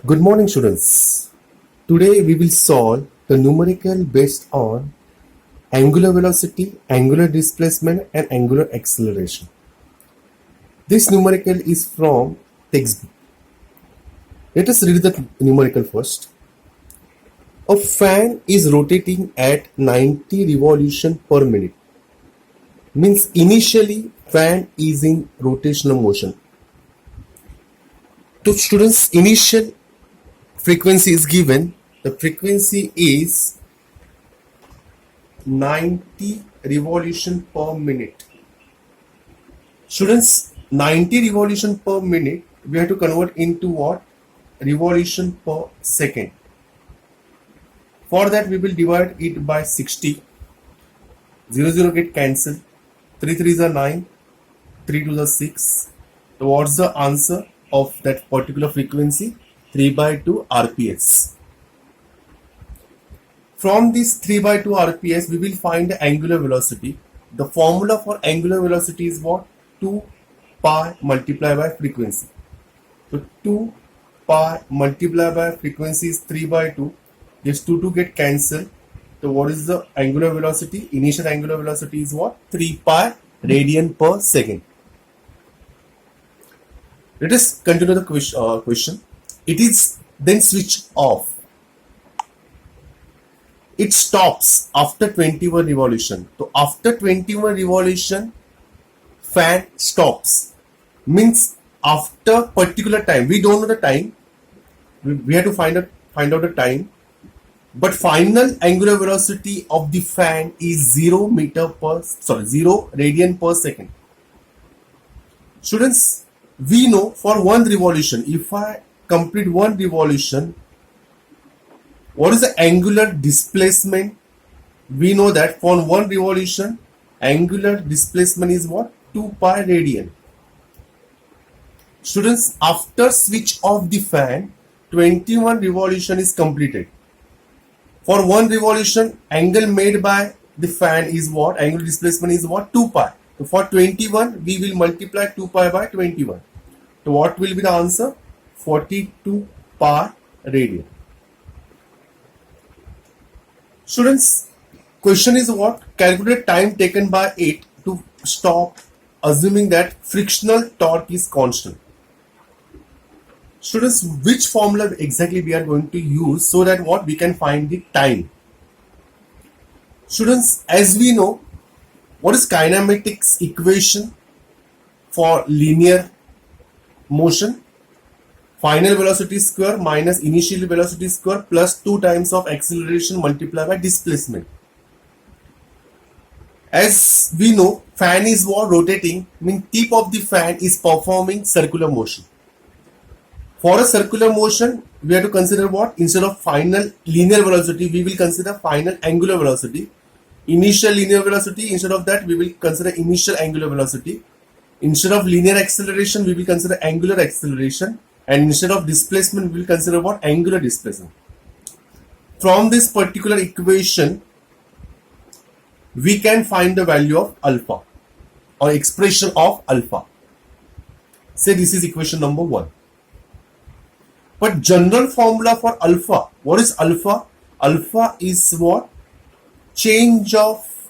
Good morning, students. Today we will solve the numerical based on angular velocity, angular displacement, and angular acceleration. This numerical is from textbook. Let us read the numerical first. A fan is rotating at 90 revolution per minute. Means initially fan is in rotational motion. To students, initial frequency is given. The frequency is 90 revolution per minute. Students, 90 revolution per minute, we have to convert into what? Revolution per second. For that, we will divide it by 60. 0 get cancelled. 3 3s are 9. 3 2s are 6. So what's the answer of that particular frequency? 3 by 2 RPS. From this 3 by 2 RPS, we will find the angular velocity. The formula for angular velocity is what? 2 pi multiplied by frequency. So 2 pi multiplied by frequency is 3 by 2. This 2 get cancelled. So what is the angular velocity? Initial angular velocity is what? 3 pi radian per second. Let us continue the question. It is then switched off. It stops after 21 revolution. So after 21 revolution, fan stops. Means after particular time. We don't know the time. We have to find out the time. But final angular velocity of the fan is 0 radian per second. Students, we know for one revolution, if I complete one revolution, what is the angular displacement? We know that for one revolution, angular displacement is what? 2 pi radian. Students, after switch off the fan, 21 revolution is completed. For one revolution, angle made by the fan is what? Angular displacement is what? 2 pi. So for 21, we will multiply 2 pi by 21. So what will be the answer? 42 pi radian. Students, question is what? Calculate time taken by it to stop, assuming that frictional torque is constant. Students, which formula exactly we are going to use so that what we can find the time? Students, as we know, what is kinematics equation for linear motion? Final velocity square minus initial velocity square plus 2 times of acceleration multiplied by displacement. As we know, fan is what? Rotating, means tip of the fan is performing circular motion. For a circular motion, we have to consider what? Instead of final linear velocity, we will consider final angular velocity. Initial linear velocity, instead of that, we will consider initial angular velocity. Instead of linear acceleration, we will consider angular acceleration. And instead of displacement, we will consider what? Angular displacement. From this particular equation, we can find the value of alpha or expression of alpha. Say this is equation number 1. But general formula for alpha, what is alpha? Alpha is what?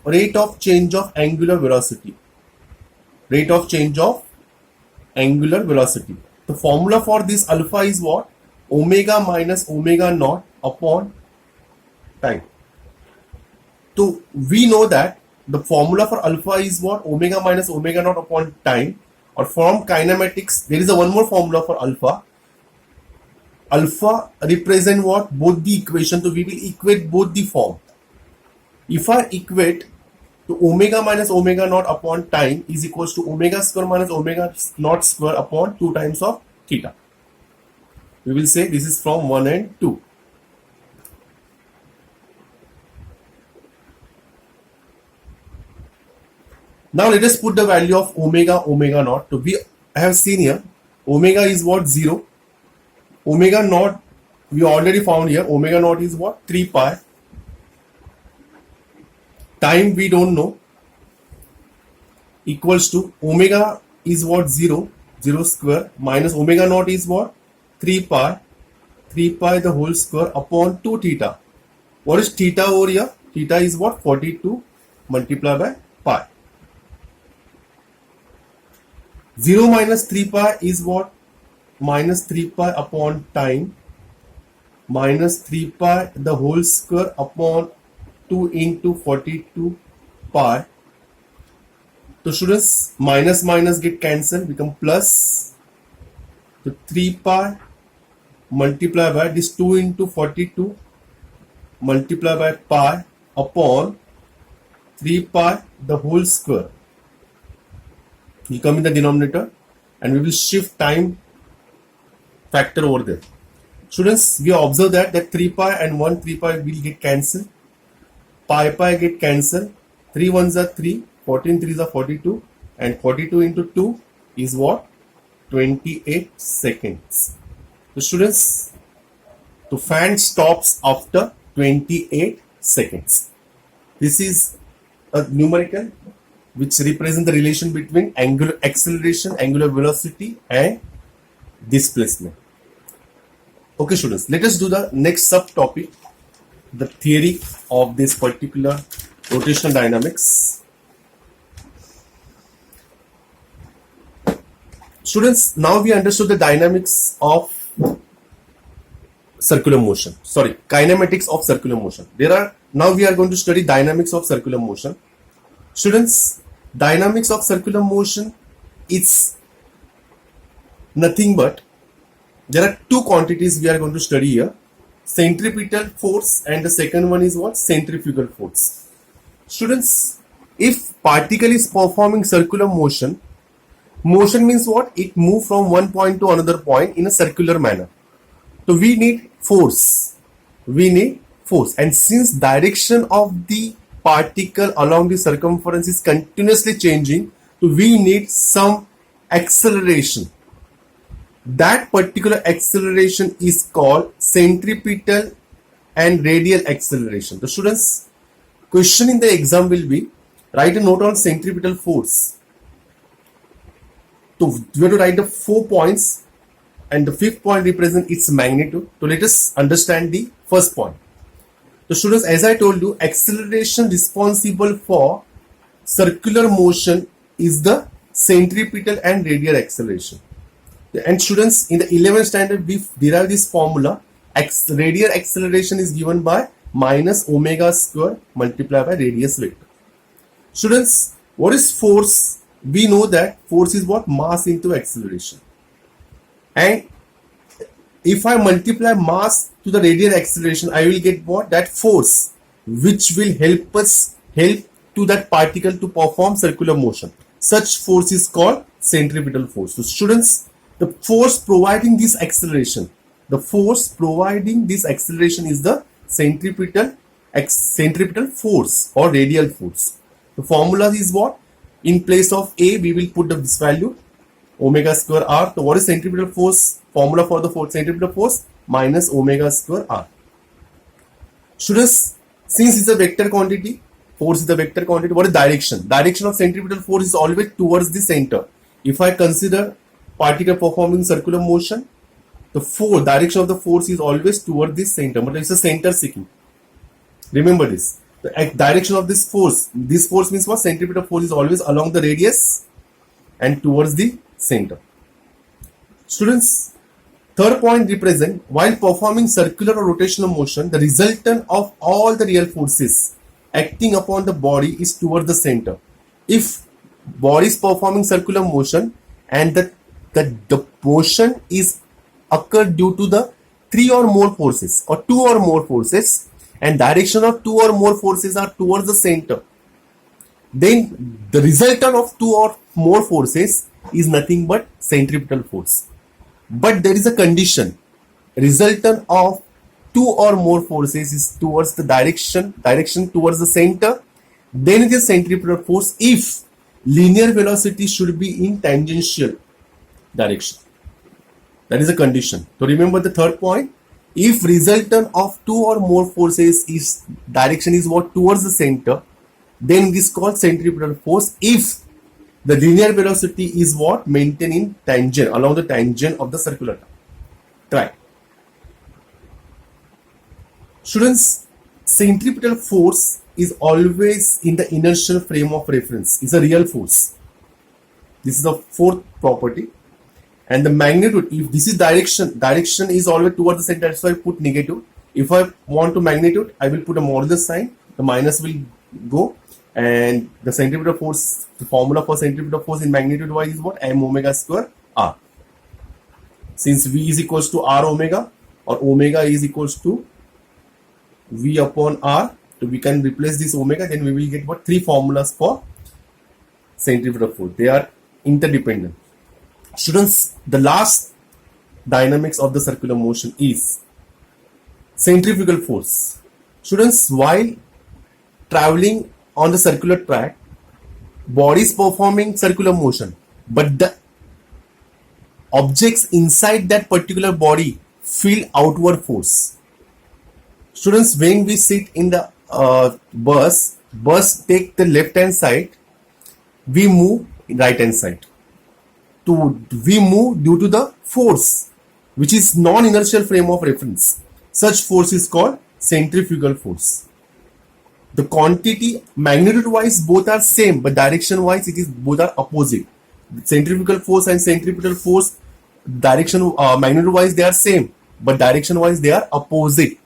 Rate of change of angular velocity. Rate of change of angular velocity. The formula for this alpha is what? Omega minus omega naught upon time. So we know that the formula for alpha is what? Omega minus omega naught upon time. Or from kinematics, there is one more formula for alpha. Alpha represent what? Both the equation. So we will equate both the form. If I equate to omega minus omega naught upon time is equals to omega square minus omega naught square upon 2 times of theta. We will say this is from 1 and 2. Now let us put the value of omega naught. So we have seen here omega is what? 0. Omega naught we already found here. Omega naught is what? 3 pi. Time we don't know, equals to omega is what? 0 square minus omega naught is what? 3 pi 3 pi the whole square upon 2 theta. What is theta over here? Theta is what? 42 multiplied by pi. 0 minus 3 pi is what? Minus 3 pi upon time minus 3 pi the whole square upon 2 into 42 pi. So students, minus minus get cancelled, become plus. So 3 pi multiplied by this 2 into 42 multiplied by pi upon 3 pi the whole square will come in the denominator, and we will shift time factor over there. Students, we observe that 3 pi and 1 3 pi will get cancelled, pi get cancelled, 3 ones are 3, 14 threes are 42, and 42 into 2 is what? 28 seconds. So students, the fan stops after 28 seconds. This is a numerical which represents the relation between angular acceleration, angular velocity, and displacement. Okay students, let us do the next subtopic, the theory of this particular rotational dynamics. Students, now we understood the dynamics of circular motion. Sorry, kinematics of circular motion. Now we are going to study dynamics of circular motion. Students, dynamics of circular motion, it's nothing but there are two quantities we are going to study here: centripetal force, and the second one is what? Centrifugal force. Students, if particle is performing circular motion, motion means what? It moves from one point to another point in a circular manner. So we need force. And since direction of the particle along the circumference is continuously changing, so we need some acceleration. That particular acceleration is called centripetal and radial acceleration. The students, question in the exam will be, write a note on centripetal force. So we have to write the 4 points, and the 5th point represents its magnitude. So let us understand the first point. So students, as I told you, acceleration responsible for circular motion is the centripetal and radial acceleration. And students, in the 11th standard, we derive this formula. Radial acceleration is given by minus omega square multiplied by radius vector. Students, what is force? We know that force is what? Mass into acceleration. And if I multiply mass to the radial acceleration, I will get what? That force which will help to that particle to perform circular motion. Such force is called centripetal force. So students, the force providing this acceleration is the centripetal force or radial force. The formula is what? In place of A, we will put this value omega square r. So what is centripetal force? Formula for the centripetal force minus omega square r. Students, since it's a vector quantity, force is a vector quantity, what is direction? Direction of centripetal force is always towards the center. If I consider particle performing circular motion, the direction of the force is always toward this center, but it's a center seeking. Remember this. The direction of this force means what? Centripetal force is always along the radius and towards the center. Students, third point represent, while performing circular or rotational motion, the resultant of all the real forces acting upon the body is towards the center. If body is performing circular motion and the motion is occurred due to the 3 or more forces or 2 or more forces, and direction of 2 or more forces are towards the center, then the resultant of 2 or more forces is nothing but centripetal force. But there is a condition: resultant of 2 or more forces is towards the direction towards the center, then it is centripetal force if linear velocity should be in tangential direction. That is a condition. So remember the third point: if resultant of 2 or more forces is direction is what? Towards the center, then it is called centripetal force if the linear velocity is what? Maintained in tangent, along the tangent of the circular track. Students, centripetal force is always in the inertial frame of reference. It's a real force. This is the fourth property. And the magnitude, if this is direction is always towards the center, that's why I put negative. If I want to magnitude, I will put a modulus sign, the minus will go, and the centripetal force, the formula for centripetal force in magnitude wise is what? M omega square R. Since V is equals to R omega, or omega is equals to V upon R, so we can replace this omega, then we will get what? Three formulas for centripetal force. They are interdependent. Students, the last dynamics of the circular motion is centrifugal force. Students, while traveling on the circular track, body is performing circular motion, but the objects inside that particular body feel outward force. Students, when we sit in the bus take the left hand side, we move right hand side. We move due to the force, which is non-inertial frame of reference. Such force is called centrifugal force. The quantity, magnitude-wise, both are same, but direction-wise, it is both are opposite. Centrifugal force and centripetal force, direction, magnitude-wise, they are same, but direction-wise, they are opposite.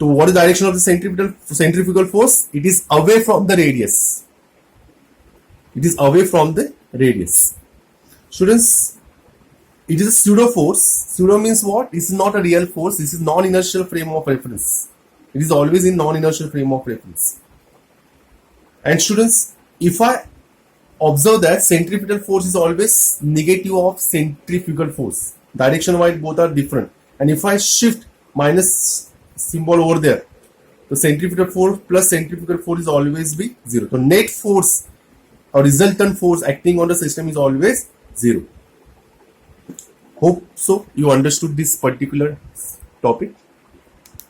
So, what is the direction of the centrifugal force? It is away from the radius. It is away from the radius. Students, it is a pseudo force. Pseudo means what? This is not a real force. This is non-inertial frame of reference. It is always in non-inertial frame of reference. And students, if I observe that centripetal force is always negative of centrifugal force, direction wise both are different. And if I shift minus symbol over there, the centripetal force plus centrifugal force is always be 0. So net force or resultant force acting on the system is always 0. Hope so you understood this particular topic.